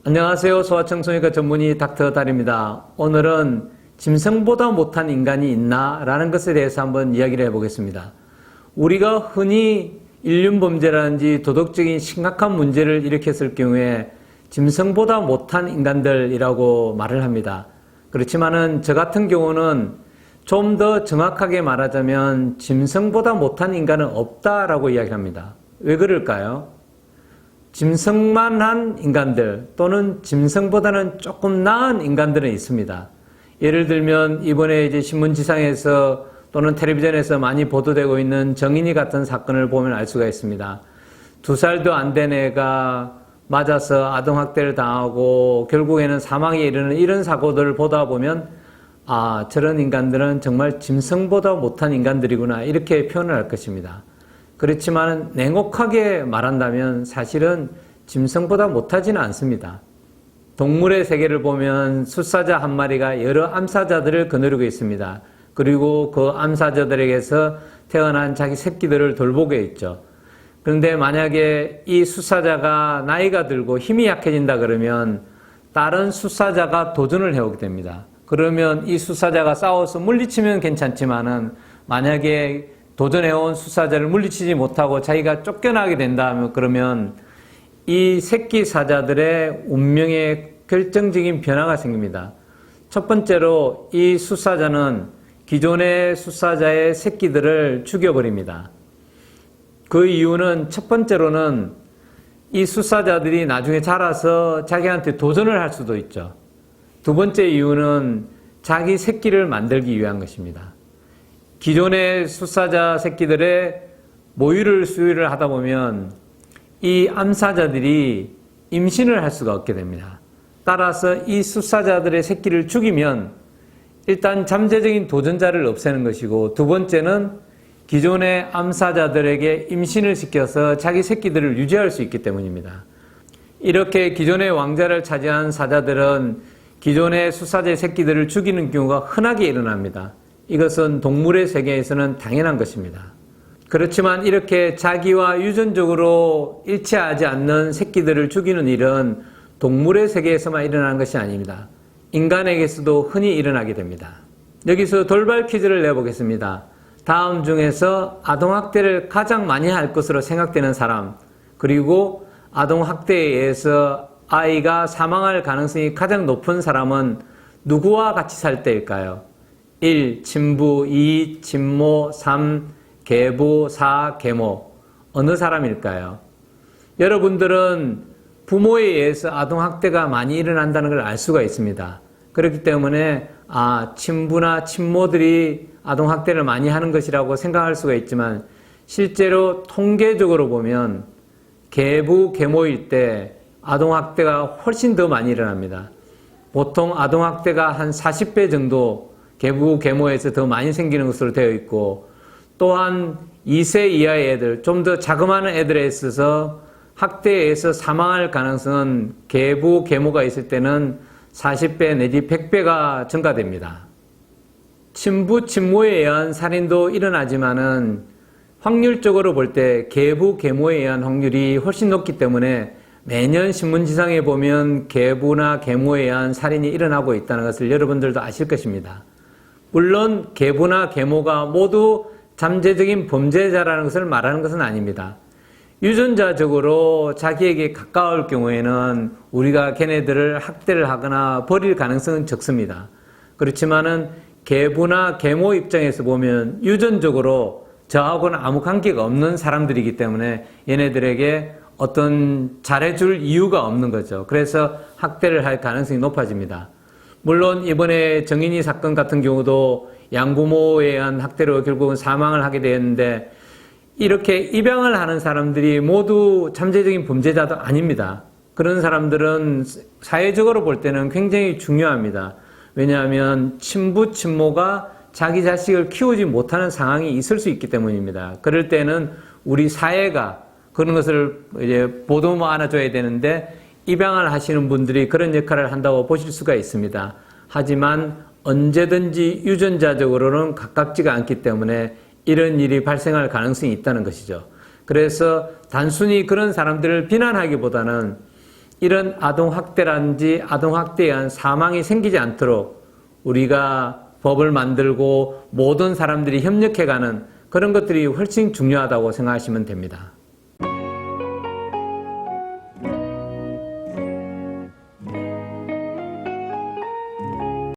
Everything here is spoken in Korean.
안녕하세요. 소아청소년과 전문의 닥터 달입니다. 오늘은 짐승보다 못한 인간이 있나? 라는 것에 대해서 한번 이야기를 해보겠습니다. 우리가 흔히 인륜범죄라든지 도덕적인 심각한 문제를 일으켰을 경우에 짐승보다 못한 인간들이라고 말을 합니다. 그렇지만은 저 같은 경우는 좀 더 정확하게 말하자면 짐승보다 못한 인간은 없다라고 이야기를 합니다. 왜 그럴까요? 짐승만한 인간들 또는 짐승보다는 조금 나은 인간들은 있습니다. 예를 들면 이번에 이제 신문지상에서 또는 텔레비전에서 많이 보도되고 있는 정인이 같은 사건을 보면 알 수가 있습니다. 2살도 안 된 애가 맞아서 아동학대를 당하고 결국에는 사망에 이르는 이런 사고들을 보다 보면 저런 인간들은 정말 짐승보다 못한 인간들이구나 이렇게 표현을 할 것입니다. 그렇지만 냉혹하게 말한다면 사실은 짐승보다 못하지는 않습니다. 동물의 세계를 보면 숫사자 한 마리가 여러 암사자들을 거느리고 있습니다. 그리고 그 암사자들에게서 태어난 자기 새끼들을 돌보게 있죠. 그런데 만약에 이 숫사자가 나이가 들고 힘이 약해진다 그러면 다른 숫사자가 도전을 해오게 됩니다. 그러면 이 숫사자가 싸워서 물리치면 괜찮지만은 만약에 도전해온 숫사자를 물리치지 못하고 자기가 쫓겨나게 된다면 그러면 이 새끼 사자들의 운명에 결정적인 변화가 생깁니다. 첫 번째로 이 숫사자는 기존의 숫사자의 새끼들을 죽여버립니다. 그 이유는 첫 번째로는 이 숫사자들이 나중에 자라서 자기한테 도전을 할 수도 있죠. 두 번째 이유는 자기 새끼를 만들기 위한 것입니다. 기존의 숫사자 새끼들의 모유를 수유를 하다 보면 이 암사자들이 임신을 할 수가 없게 됩니다. 따라서 이 숫사자들의 새끼를 죽이면 일단 잠재적인 도전자를 없애는 것이고 두 번째는 기존의 암사자들에게 임신을 시켜서 자기 새끼들을 유지할 수 있기 때문입니다. 이렇게 기존의 왕자를 차지한 사자들은 기존의 숫사자의 새끼들을 죽이는 경우가 흔하게 일어납니다. 이것은 동물의 세계에서는 당연한 것입니다. 그렇지만 이렇게 자기와 유전적으로 일치하지 않는 새끼들을 죽이는 일은 동물의 세계에서만 일어나는 것이 아닙니다. 인간에게서도 흔히 일어나게 됩니다. 여기서 돌발 퀴즈를 내보겠습니다. 다음 중에서 아동학대를 가장 많이 할 것으로 생각되는 사람, 그리고 아동학대에 의해서 아이가 사망할 가능성이 가장 높은 사람은 누구와 같이 살 때일까요? 1. 친부 2. 친모 3. 계부 4. 계모 어느 사람일까요? 여러분들은 부모에 의해서 아동학대가 많이 일어난다는 걸 알 수가 있습니다. 그렇기 때문에 친부나 친모들이 아동학대를 많이 하는 것이라고 생각할 수가 있지만 실제로 통계적으로 보면 계부, 계모일 때 아동학대가 훨씬 더 많이 일어납니다. 보통 아동학대가 한 40배 정도 계부, 계모에서 더 많이 생기는 것으로 되어 있고 또한 2세 이하의 애들, 좀 더 자그마한 애들에 있어서 학대에 의해서 사망할 가능성은 계부, 계모가 있을 때는 40배 내지 100배가 증가됩니다. 친부, 친모에 의한 살인도 일어나지만은 확률적으로 볼 때 계부, 계모에 의한 확률이 훨씬 높기 때문에 매년 신문지상에 보면 계부나 계모에 의한 살인이 일어나고 있다는 것을 여러분들도 아실 것입니다. 물론 계부나 계모가 모두 잠재적인 범죄자라는 것을 말하는 것은 아닙니다. 유전자적으로 자기에게 가까울 경우에는 우리가 걔네들을 학대를 하거나 버릴 가능성은 적습니다. 그렇지만은 계부나 계모 입장에서 보면 유전적으로 저하고는 아무 관계가 없는 사람들이기 때문에 얘네들에게 어떤 잘해줄 이유가 없는 거죠. 그래서 학대를 할 가능성이 높아집니다. 물론 이번에 정인이 사건 같은 경우도 양부모에 의한 학대로 결국은 사망을 하게 되었는데 이렇게 입양을 하는 사람들이 모두 잠재적인 범죄자도 아닙니다. 그런 사람들은 사회적으로 볼 때는 굉장히 중요합니다. 왜냐하면 친부, 친모가 자기 자식을 키우지 못하는 상황이 있을 수 있기 때문입니다. 그럴 때는 우리 사회가 그런 것을 이제 보도 안아줘야 되는데 입양을 하시는 분들이 그런 역할을 한다고 보실 수가 있습니다. 하지만 언제든지 유전자적으로는 가깝지가 않기 때문에 이런 일이 발생할 가능성이 있다는 것이죠. 그래서 단순히 그런 사람들을 비난하기보다는 이런 아동학대라든지 아동학대에 의한 사망이 생기지 않도록 우리가 법을 만들고 모든 사람들이 협력해가는 그런 것들이 훨씬 중요하다고 생각하시면 됩니다.